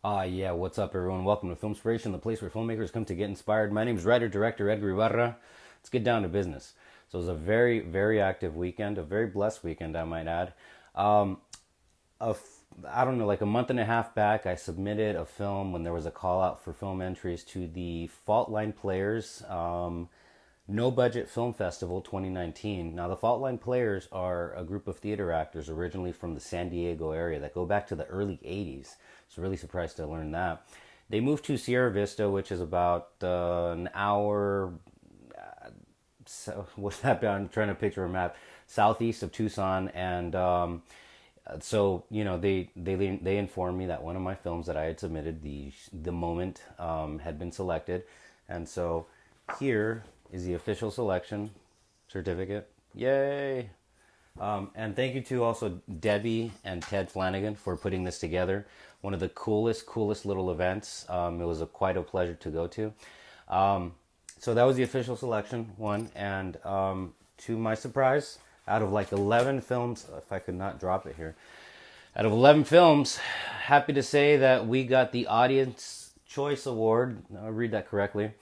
Yeah, what's up, everyone? Welcome to FILMspiration, the place where filmmakers come to get inspired. My name is writer-director Edgar Ibarra. Let's get down to business. So it was a very, very active weekend, a very blessed weekend, I might add. Um, I don't know, like a month and a half back, I submitted a film when there was a call out for film entries to the Fault Line Players No Budget Film Festival 2019. Now, the Fault Line Players are a group of theater actors originally from the San Diego area that go back to the early 80s. So, really surprised to learn that. They moved to Sierra Vista, which is about an hour. So, what's that? I'm trying to picture a map. Southeast of Tucson, and so they informed me that one of my films that I had submitted, the moment, had been selected, and so here is the official selection certificate. Yay! And thank you to also Debbie and Ted Flanagan for putting this together. One of the coolest little events. It was quite a pleasure to go to. So that was the official selection one, and to my surprise, out of like 11 films, if I could not drop it here, out of 11 films, happy to say that we got the Audience Choice Award, I'll read that correctly,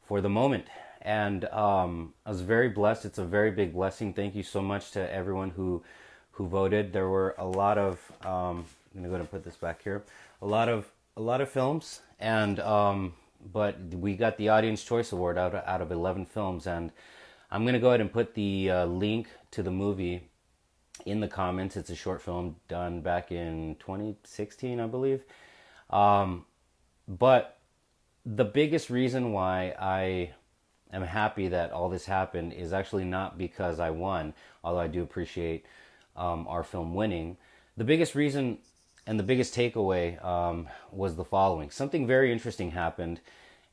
for The Moment. And I was very blessed. It's a very big blessing. Thank you so much to everyone who voted. There were a lot of I'm gonna go ahead and put this back here. A lot of films, and but we got the Audience Choice Award out of 11 films, and I'm gonna go ahead and put the link to the movie in the comments. It's a short film done back in 2016, I believe. But the biggest reason why I'm happy that all this happened is actually not because I won, although I do appreciate our film winning. The biggest reason and the biggest takeaway was the following. Something very interesting happened,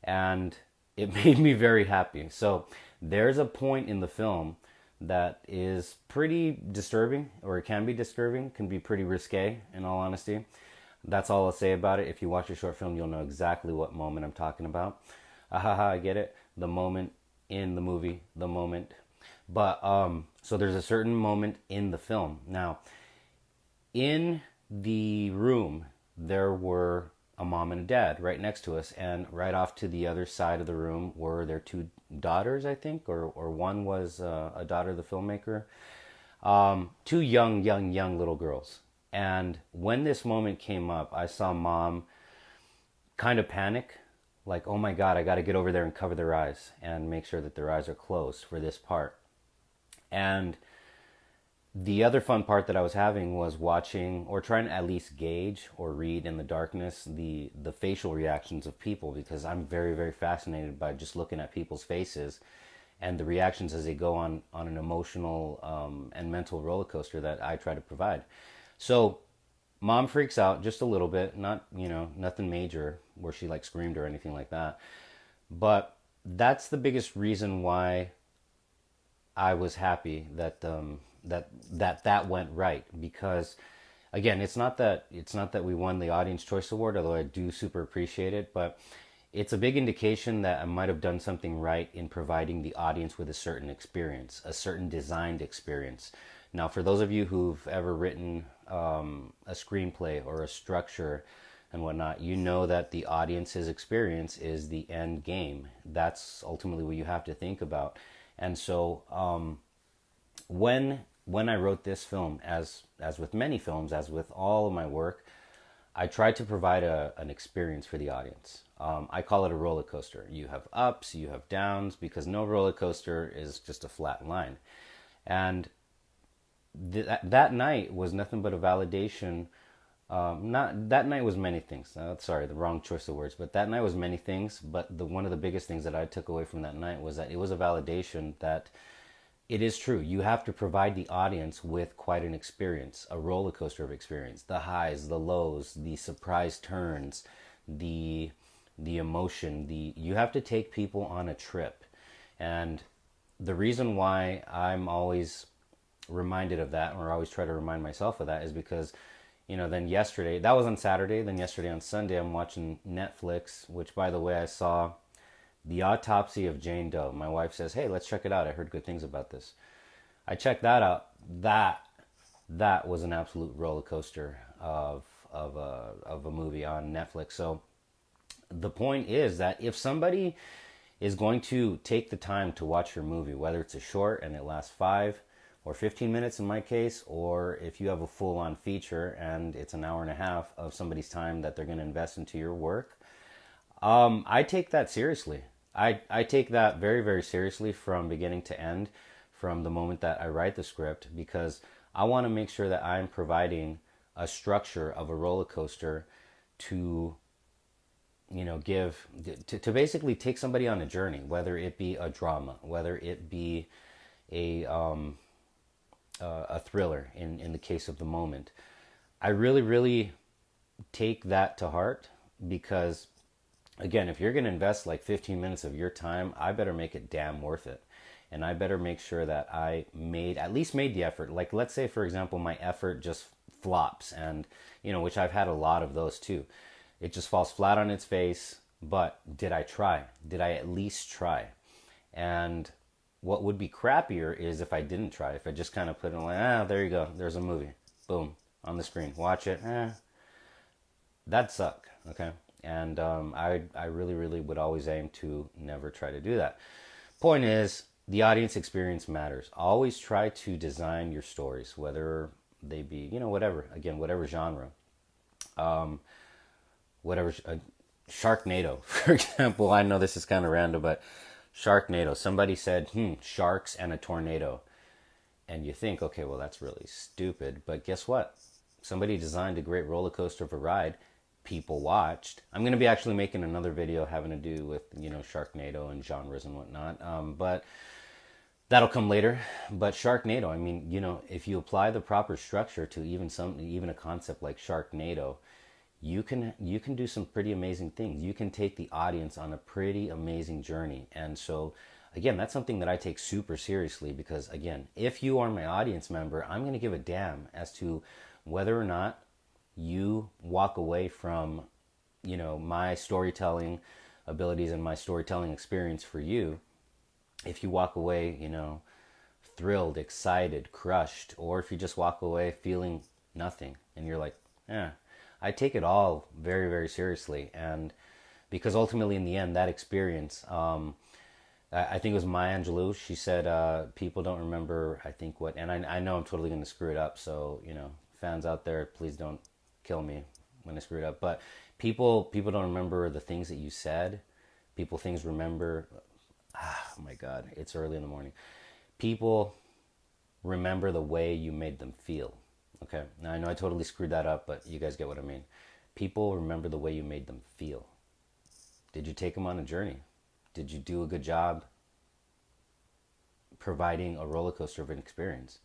and it made me very happy. So there's a point in the film that is pretty disturbing, or it can be disturbing, can be pretty risque, in all honesty. That's all I'll say about it. If you watch a short film, you'll know exactly what moment I'm talking about. Ahaha, I get it. The moment in the movie, the moment. But so there's a certain moment in the film. Now, in the room, there were a mom and a dad right next to us, and right off to the other side of the room were their two daughters, I think, or one was a daughter of the filmmaker. Two young little girls. And when this moment came up, I saw mom kind of panic, like, oh my God, I got to get over there and cover their eyes and make sure that their eyes are closed for this part. And the other fun part that I was having was watching, or trying to at least gauge or read in the darkness, the facial reactions of people, because I'm very, very fascinated by just looking at people's faces and the reactions as they go on an emotional and mental roller coaster that I try to provide. So mom freaks out just a little bit, not, nothing major where she like screamed or anything like that. But that's the biggest reason why I was happy that that went right, because again, it's not that we won the Audience Choice Award, although I do super appreciate it, but it's a big indication that I might have done something right in providing the audience with a certain experience, a certain designed experience. Now, for those of you who've ever written a screenplay or a structure and whatnot, you know that the audience's experience is the end game. That's ultimately what you have to think about. And so when I wrote this film, as with many films, as with all of my work, I tried to provide an experience for the audience. I call it a roller coaster. You have ups, you have downs, because no roller coaster is just a flat line. And that night was nothing but a validation. Not that night was many things. Sorry, the wrong choice of words. But that night was many things. But one of the biggest things that I took away from that night was that it was a validation that it is true. You have to provide the audience with quite an experience, a roller coaster of experience. The highs, the lows, the surprise turns, the emotion. You have to take people on a trip. And the reason why I'm always reminded of that, or I always try to remind myself of that, is because then yesterday, that was on Saturday, then yesterday on Sunday, I'm watching Netflix, which, by the way, I saw The Autopsy of Jane Doe. My wife says, hey, let's check it out. I heard good things about this. I checked that out. That was an absolute roller coaster of of a movie on Netflix. So the point is that if somebody is going to take the time to watch your movie, whether it's a short and it lasts 5 or 15 minutes in my case, or if you have a full-on feature and it's an hour and a half of somebody's time that they're going to invest into your work, I take that seriously. I take that very, very seriously from beginning to end, from the moment that I write the script, because I want to make sure that I'm providing a structure of a roller coaster to, to basically take somebody on a journey, whether it be a drama, whether it be a thriller in the case of the moment. I really, really take that to heart because, again, if you're going to invest like 15 minutes of your time, I better make it damn worth it. And I better make sure that I at least made the effort. Like, let's say, for example, my effort just flops and, which I've had a lot of those too. It just falls flat on its face. But did I try? Did I at least try? And what would be crappier is if I didn't try. If I just kind of put it like, there you go. There's a movie. Boom. On the screen. Watch it. That'd suck. Okay. And I really, really would always aim to never try to do that. Point is, the audience experience matters. Always try to design your stories, whether they be, whatever. Again, whatever genre. Whatever. Sharknado, for example. I know this is kind of random, but Sharknado. Somebody said, sharks and a tornado. And you think, okay, well, that's really stupid. But guess what? Somebody designed a great roller coaster of a ride. People watched. I'm going to be actually making another video having to do with, Sharknado and genres and whatnot. But that'll come later. But Sharknado, I mean, if you apply the proper structure to even a concept like Sharknado, you can do some pretty amazing things. You can take the audience on a pretty amazing journey. And so, again, that's something that I take super seriously because, again, if you are my audience member, I'm going to give a damn as to whether or not you walk away from, my storytelling abilities and my storytelling experience for you. If you walk away, thrilled, excited, crushed, or if you just walk away feeling nothing and you're like, I take it all very, very seriously. And because ultimately in the end, that experience, I think it was Maya Angelou. She said, people don't remember, I think what, and I know I'm totally going to screw it up. So, fans out there, please don't kill me when I screw it up. But people don't remember the things that you said. Things remember, oh my God, it's early in the morning. People remember the way you made them feel. Okay, now I know I totally screwed that up, but you guys get what I mean. People remember the way you made them feel. Did you take them on a journey? Did you do a good job providing a roller coaster of an experience?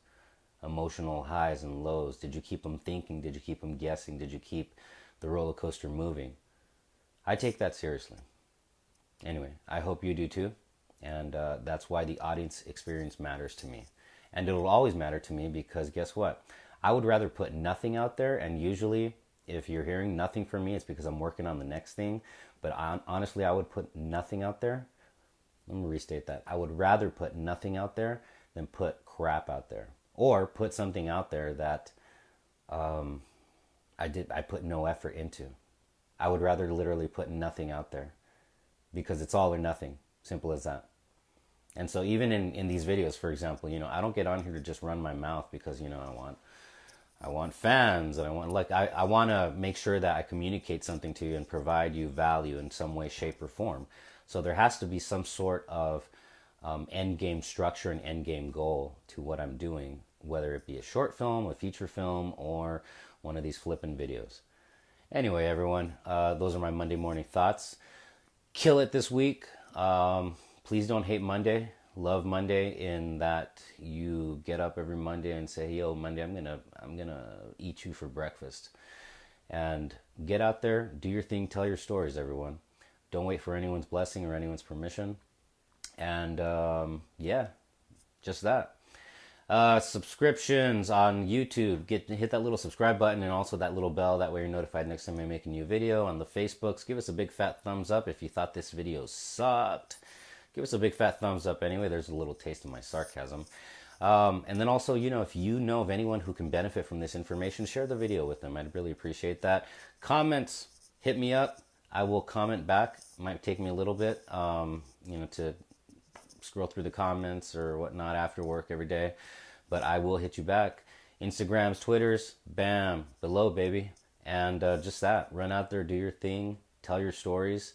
Emotional highs and lows. Did you keep them thinking? Did you keep them guessing? Did you keep the roller coaster moving? I take that seriously. Anyway, I hope you do too. And that's why the audience experience matters to me. And it will always matter to me because guess what? I would rather put nothing out there, and usually if you're hearing nothing from me, it's because I'm working on the next thing. But honestly, I would put nothing out there. Let me restate that. I would rather put nothing out there than put crap out there. Or put something out there that I put no effort into. I would rather literally put nothing out there because it's all or nothing. Simple as that. And so even in these videos, for example, I don't get on here to just run my mouth because, I want fans and I want to make sure that I communicate something to you and provide you value in some way, shape, or form. So there has to be some sort of end game structure and end game goal to what I'm doing, whether it be a short film, a feature film, or one of these flippin' videos. Anyway, everyone, those are my Monday morning thoughts. Kill it this week. Please don't hate Monday. Love Monday in that you get up every Monday and say, yo, Monday, I'm gonna eat you for breakfast. And get out there, do your thing, tell your stories, everyone. Don't wait for anyone's blessing or anyone's permission. And just that. Subscriptions on YouTube. Hit that little subscribe button and also that little bell. That way you're notified next time I make a new video. On the Facebooks, give us a big fat thumbs up if you thought this video sucked. Give us a big fat thumbs up anyway. There's a little taste of my sarcasm. And then also, if you know of anyone who can benefit from this information, share the video with them. I'd really appreciate that. Comments, hit me up. I will comment back. It might take me a little bit, to scroll through the comments or whatnot after work every day, but I will hit you back. Instagrams, Twitters, bam, below, baby. And just that, run out there, do your thing, tell your stories.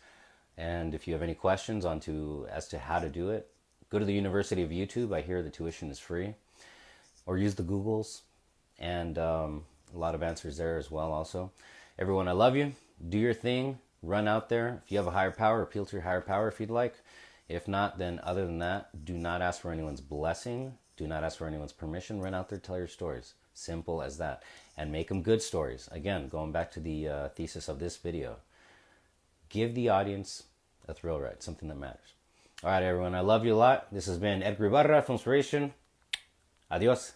And if you have any questions as to how to do it, go to the University of YouTube. I hear the tuition is free. Or use the Googles. And a lot of answers there as well also. Everyone, I love you. Do your thing. Run out there. If you have a higher power, appeal to your higher power if you'd like. If not, then other than that, do not ask for anyone's blessing. Do not ask for anyone's permission. Run out there, tell your stories. Simple as that. And make them good stories. Again, going back to the thesis of this video. Give the audience a thrill ride, something that matters. All right, everyone, I love you a lot. This has been Edgar Ibarra, FILMspiration. Adios.